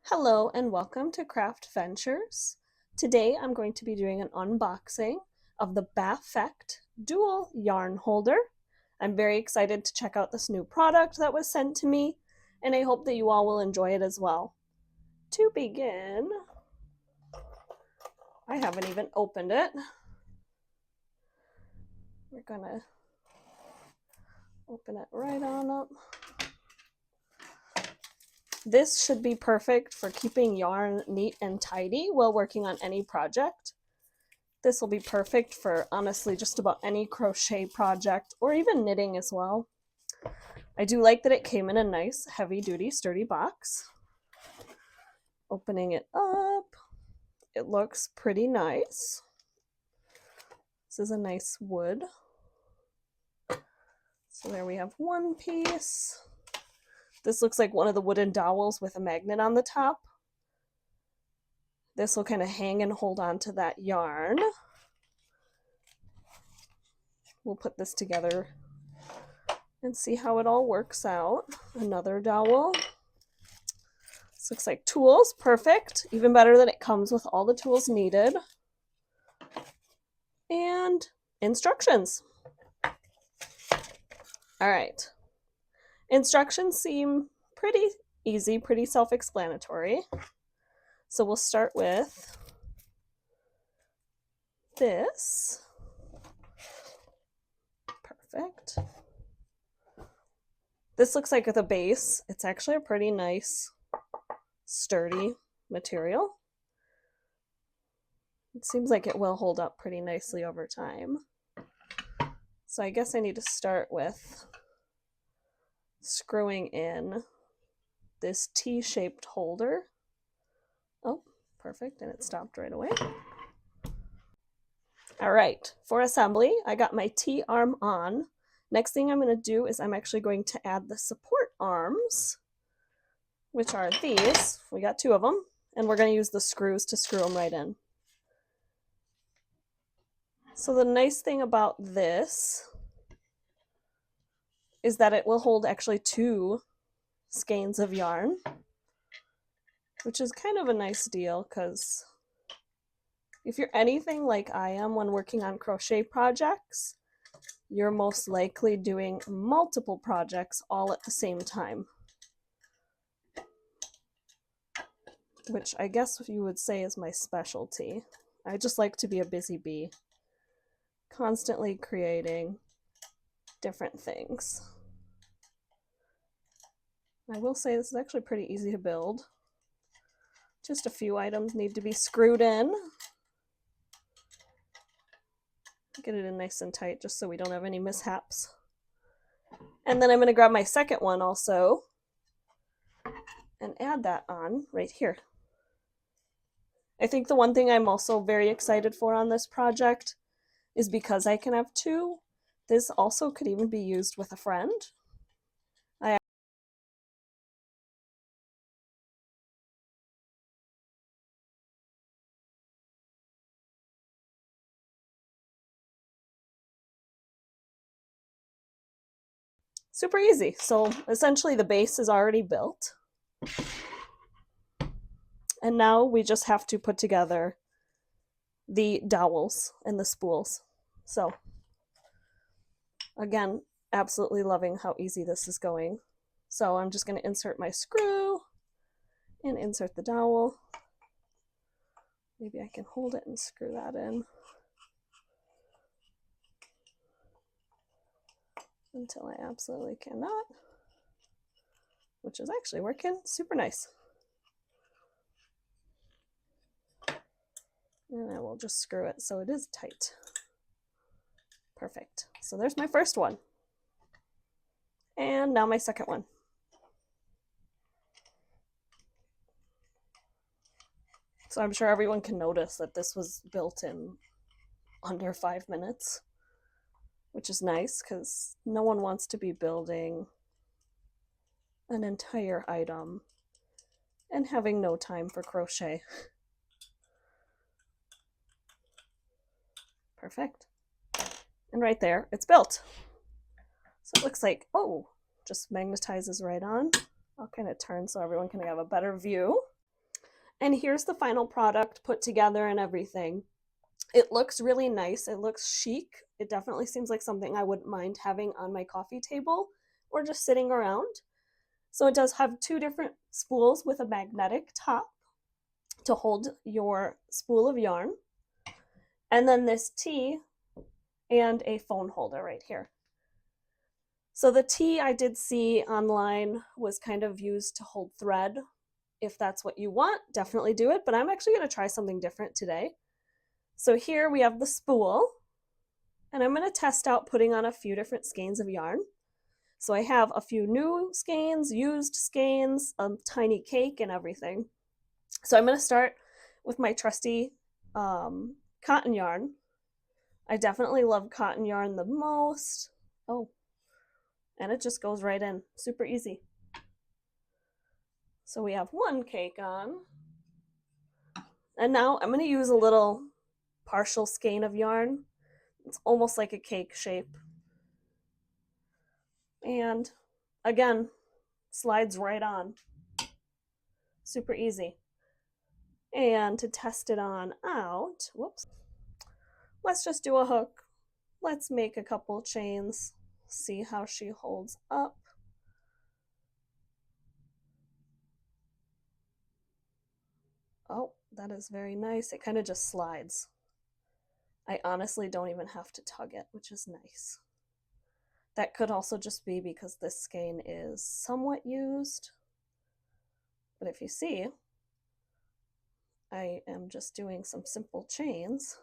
Hello and welcome to Craft Ventures. Today I'm going to be doing an unboxing of the Baffect dual yarn holder. I'm very excited to check out this new product that was sent to me, and I hope that you all will enjoy it as well. To begin, I haven't even opened it. We're gonna open it right on up. This should be perfect for keeping yarn neat and tidy while working on any project. This will be perfect for honestly just about any crochet project or even knitting as well. I do like that it came in a nice heavy duty sturdy box. Opening it up, it looks pretty nice. This is a nice wood. So there we have one piece. This looks like one of the wooden dowels with a magnet on the top. This will kind of hang and hold on to that yarn. We'll put this together and see how it all works out. Another dowel. This looks like tools, perfect. Even better that it comes with all the tools needed. And instructions. All right. Instructions seem pretty easy, pretty self-explanatory. So we'll start with this. Perfect. This looks like the base. It's actually a pretty nice, sturdy material. It seems like it will hold up pretty nicely over time. So I guess I need to start with screwing in this T-shaped holder. Oh, perfect, and it stopped right away. All right, for assembly, I got my T-arm on. Next thing I'm going to do is I'm actually going to add the support arms, which are these. We got two of them, and we're going to use the screws to screw them right in. So the nice thing about this is that it will hold actually two skeins of yarn, which is kind of a nice deal because if you're anything like I am when working on crochet projects, you're most likely doing multiple projects all at the same time, which I guess you would say is my specialty. I just like to be a busy bee, constantly creating different things. I will say this is actually pretty easy to build. Just a few items need to be screwed in. Get it in nice and tight just so we don't have any mishaps. And then I'm going to grab my second one also and add that on right here. I think the one thing I'm also very excited for on this project is because I can have two, this also could even be used with a friend. Super easy. So essentially the base is already built. And now we just have to put together the dowels and the spools. So again, absolutely loving how easy this is going. So I'm just going to insert my screw and insert the dowel. Maybe I can hold it and screw that in until I absolutely cannot, which is actually working super nice. And I will just screw it so it is tight. Perfect. So there's my first one. And now my second one. So I'm sure everyone can notice that this was built in under 5 minutes, which is nice because no one wants to be building an entire item and having no time for crochet. Perfect. And right there, it's built. So it looks like, oh, just magnetizes right on. I'll kind of turn so everyone can have a better view. And here's the final product put together and everything. It looks really nice. It looks chic. It definitely seems like something I wouldn't mind having on my coffee table or just sitting around. So it does have two different spools with a magnetic top to hold your spool of yarn. And then this T and a phone holder right here. So the T I did see online was kind of used to hold thread. If that's what you want, definitely do it, but I'm actually going to try something different today. So here we have the spool, and I'm going to test out putting on a few different skeins of yarn. So I have a few new skeins, used skeins, a tiny cake, and everything. So I'm going to start with my trusty cotton yarn. I definitely love cotton yarn the most. Oh, and it just goes right in, super easy. So we have one cake on. And now I'm going to use a little partial skein of yarn. It's almost like a cake shape. And again, slides right on. Super easy. And to test it on out, whoops, let's just do a hook. Let's make a couple chains, see how she holds up. Oh, that is very nice. It kind of just slides. I honestly don't even have to tug it, which is nice. That could also just be because this skein is somewhat used. But if you see, I am just doing some simple chains,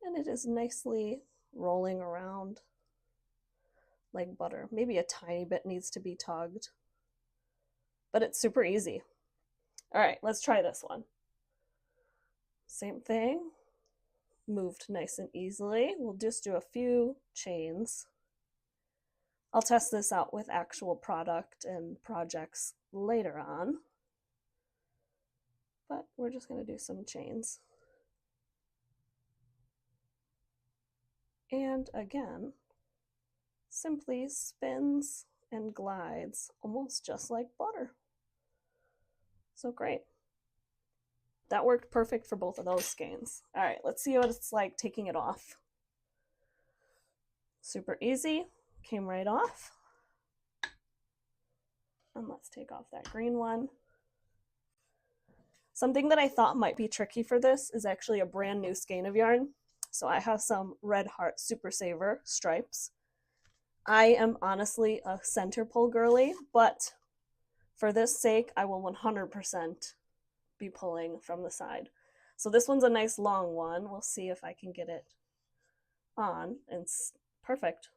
and it is nicely rolling around like butter. Maybe a tiny bit needs to be tugged, but it's super easy. All right, let's try this one. Same thing, moved nice and easily. We'll just do a few chains. I'll test this out with actual product and projects later on, but we're just going to do some chains. And again, simply spins and glides almost just like butter. So great. That worked perfect for both of those skeins. All right, let's see what it's like taking it off. Super easy, came right off. And let's take off that green one. Something that I thought might be tricky for this is actually a brand new skein of yarn. So I have some Red Heart Super Saver stripes. I am honestly a center pull girly, but for this sake, I will 100% be pulling from the side. So this one's a nice long one. We'll see if I can get it on. It's perfect.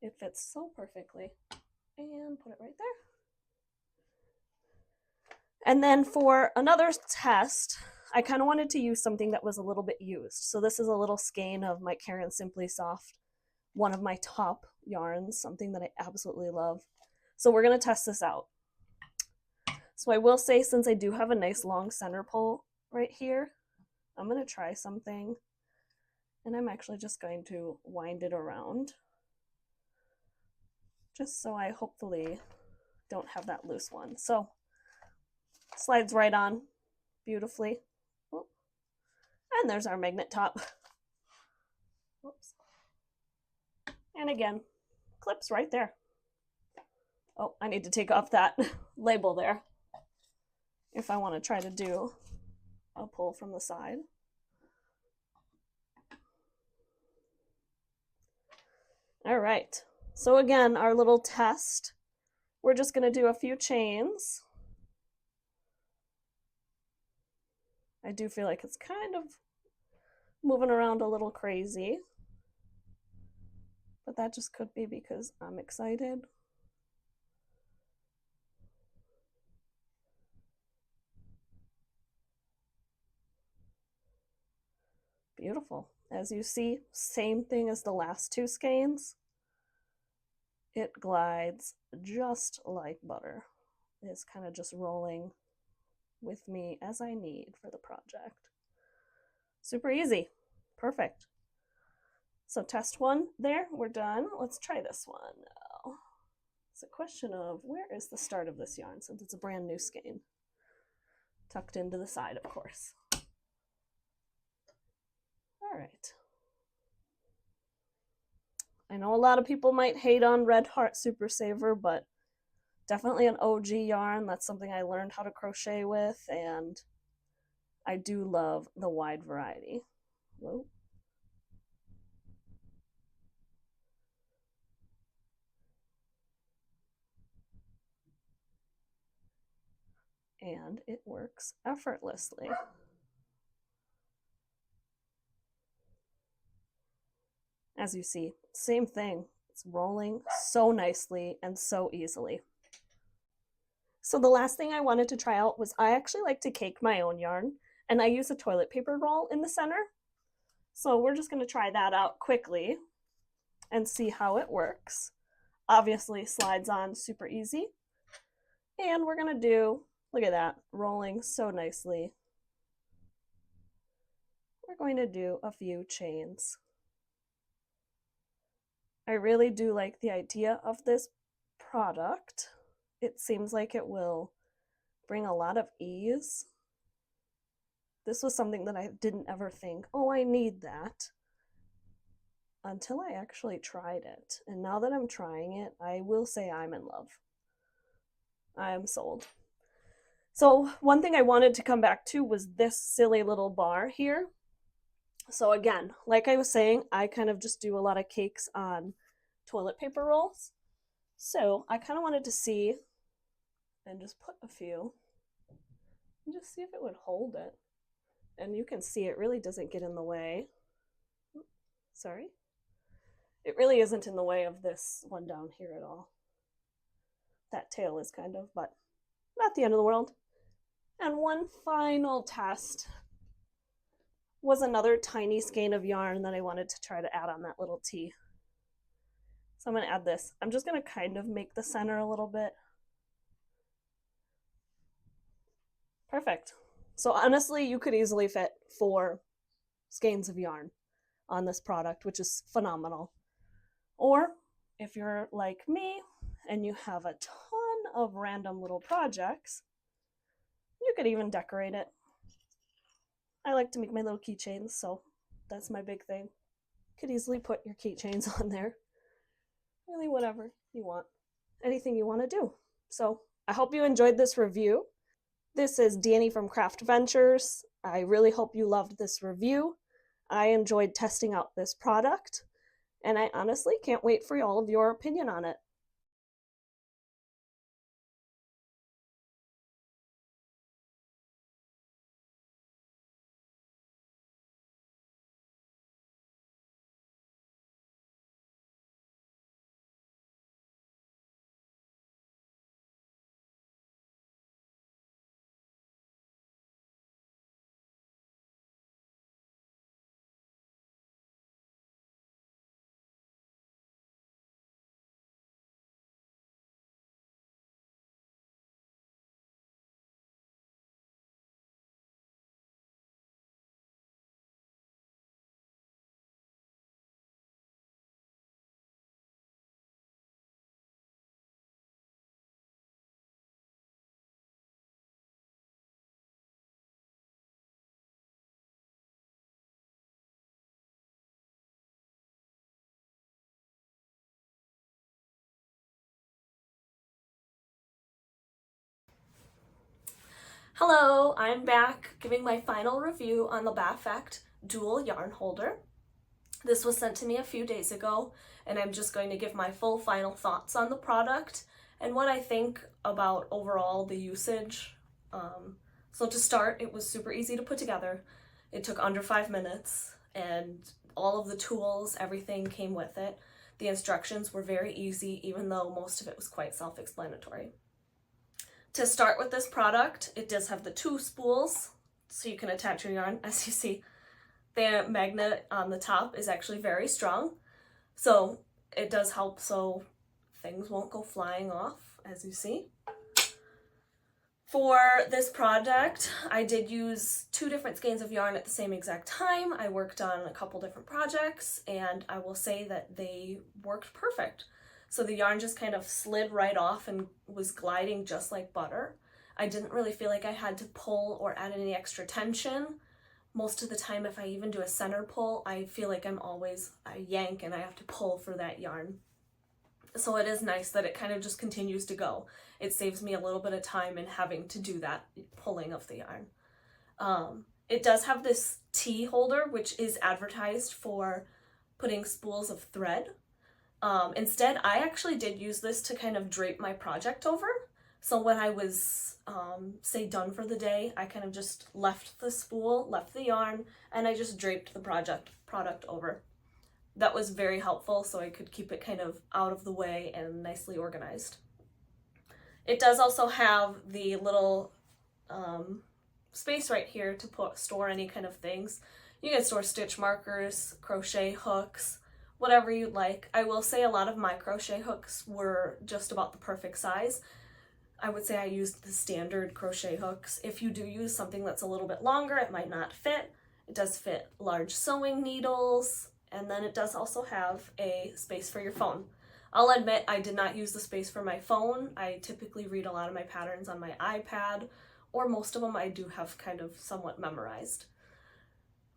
It fits so perfectly. And put it right there. And then for another test, I kind of wanted to use something that was a little bit used. So this is a little skein of my Caron Simply Soft, one of my top yarns, something that I absolutely love. So we're going to test this out. So I will say, since I do have a nice long center pull right here, I'm going to try something. And I'm actually just going to wind it around, just so I hopefully don't have that loose one. So slides right on beautifully. Oh, and there's our magnet top. Whoops. And again, clips right there. Oh, I need to take off that label there if I want to try to do a pull from the side. All right, so again, our little test, we're just going to do a few chains. I do feel like it's kind of moving around a little crazy, but that just could be because I'm excited. Beautiful. As you see, same thing as the last two skeins. It glides just like butter. It's kind of just rolling with me as I need for the project. Super easy. Perfect. So test one there, we're done. Let's try this one now. It's a question of where is the start of this yarn, since it's a brand new skein. tucked into the side, of course. All right. I know a lot of people might hate on Red Heart Super Saver, but definitely an OG yarn. That's something I learned how to crochet with, and I do love the wide variety. Whoa. And it works effortlessly. As you see, same thing. It's rolling so nicely and so easily. So the last thing I wanted to try out was I actually like to cake my own yarn, and I use a toilet paper roll in the center. So we're just going to try that out quickly and see how it works. Obviously slides on super easy. And we're going to do, look at that, rolling so nicely. We're going to do a few chains. I really do like the idea of this product. It seems like it will bring a lot of ease. This was something that I didn't ever think, oh, I need that, until I actually tried it. And now that I'm trying it, I will say I'm in love. I am sold. So one thing I wanted to come back to was this silly little bar here. So again, like I was saying, I kind of just do a lot of cakes on toilet paper rolls. So I kind of wanted to see and just put a few and just see if it would hold it. And you can see it really doesn't get in the way. Sorry. It really isn't in the way of this one down here at all. That tail is kind of, but not the end of the world. And one final test was another tiny skein of yarn that I wanted to try to add on that little T. So I'm going to add this. I'm just going to kind of make the center a little bit. Perfect. So honestly, you could easily fit 4 skeins of yarn on this product, which is phenomenal. Or if you're like me and you have a ton of random little projects, you could even decorate it. I like to make my little keychains, so that's my big thing. You could easily put your keychains on there. Really whatever you want. Anything you want to do. So I hope you enjoyed this review. This is Danny from Craft Ventures. I really hope you loved this review. I enjoyed testing out this product, and I honestly can't wait for all of your opinion on it. Hello, I'm back giving my final review on the Baffect dual yarn holder. This was sent to me a few days ago, and I'm just going to give my full final thoughts on the product and what I think about overall the usage. So to start, it was super easy to put together. It took under 5 minutes, and all of the tools, everything came with it. The instructions were very easy, even though most of it was quite self-explanatory. To start with this product, it does have the 2 spools, so you can attach your yarn. As you see, the magnet on the top is actually very strong, so it does help so things won't go flying off, as you see. For this project, I did use 2 different skeins of yarn at the same exact time. I worked on a couple different projects, and I will say that they worked perfect. So the yarn just kind of slid right off and was gliding just like butter. I didn't really feel like I had to pull or add any extra tension. Most of the time, if I even do a center pull, I feel like I yank and I have to pull for that yarn. So it is nice that it kind of just continues to go. It saves me a little bit of time in having to do that pulling of the yarn. It does have this T holder, which is advertised for putting spools of thread. Instead, I actually did use this to kind of drape my project over. So when I was, say, done for the day, I kind of just left the spool, left the yarn, and I just draped the product over. That was very helpful, so I could keep it kind of out of the way and nicely organized. It does also have the little space right here to store any kind of things. You can store stitch markers, crochet hooks, whatever you'd like. I will say a lot of my crochet hooks were just about the perfect size. I would say I used the standard crochet hooks. If you do use something that's a little bit longer, it might not fit. It does fit large sewing needles, and then it does also have a space for your phone. I'll admit I did not use the space for my phone. I typically read a lot of my patterns on my iPad, or most of them I do have kind of somewhat memorized.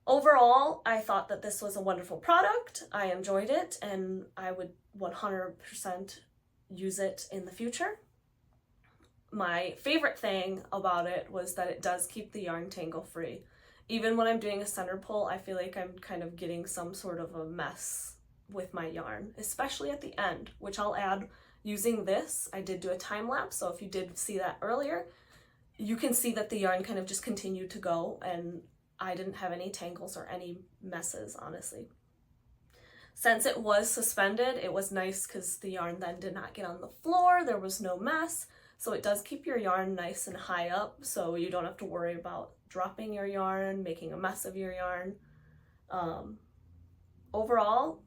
Overall, I thought that this was a wonderful product. I enjoyed it, and I would 100% use it in the future. My favorite thing about it was that it does keep the yarn tangle free. Even when I'm doing a center pull, I feel like I'm kind of getting some sort of a mess with my yarn, especially at the end, which I'll add using this. I did do a time lapse, so if you did see that earlier, you can see that the yarn kind of just continued to go, and I didn't have any tangles or any messes, honestly. Since it was suspended, it was nice because the yarn then did not get on the floor, there was no mess, so it does keep your yarn nice and high up, so you don't have to worry about dropping your yarn, making a mess of your yarn. Overall,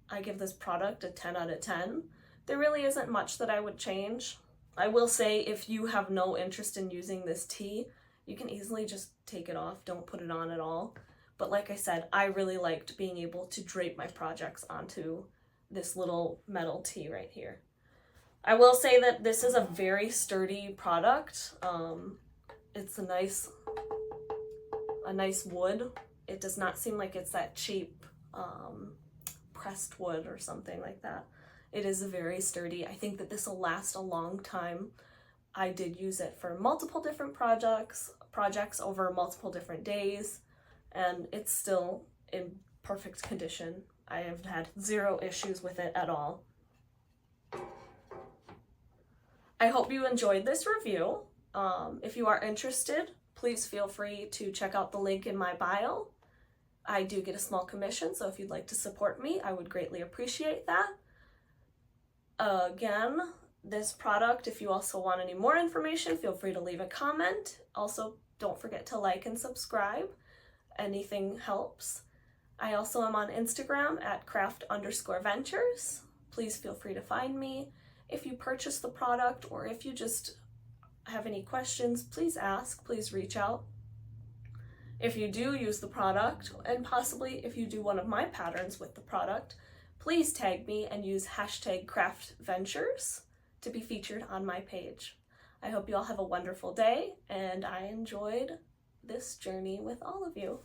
I give this product a 10 out of 10. There really isn't much that I would change. I will say if you have no interest in using this tee, you can easily just take it off, don't put it on at all. But like I said, I really liked being able to drape my projects onto this little metal tee right here. I will say that this is a very sturdy product. It's a nice wood. It does not seem like it's that cheap pressed wood or something like that. It is very sturdy. I think that this will last a long time. I did use it for multiple different projects over multiple different days, and it's still in perfect condition. I have had zero issues with it at all. I hope you enjoyed this review. If you are interested, please feel free to check out the link in my bio. I do get a small commission, so if you'd like to support me, I would greatly appreciate that. Again, this product, if you also want any more information, feel free to leave a comment. Also, don't forget to like and subscribe. Anything helps. I also am on Instagram at craft_ventures. Please feel free to find me. If you purchase the product or if you just have any questions, please ask, please reach out. If you do use the product, and possibly if you do one of my patterns with the product, please tag me and use #CraftVentures to be featured on my page. I hope you all have a wonderful day, and I enjoyed this journey with all of you.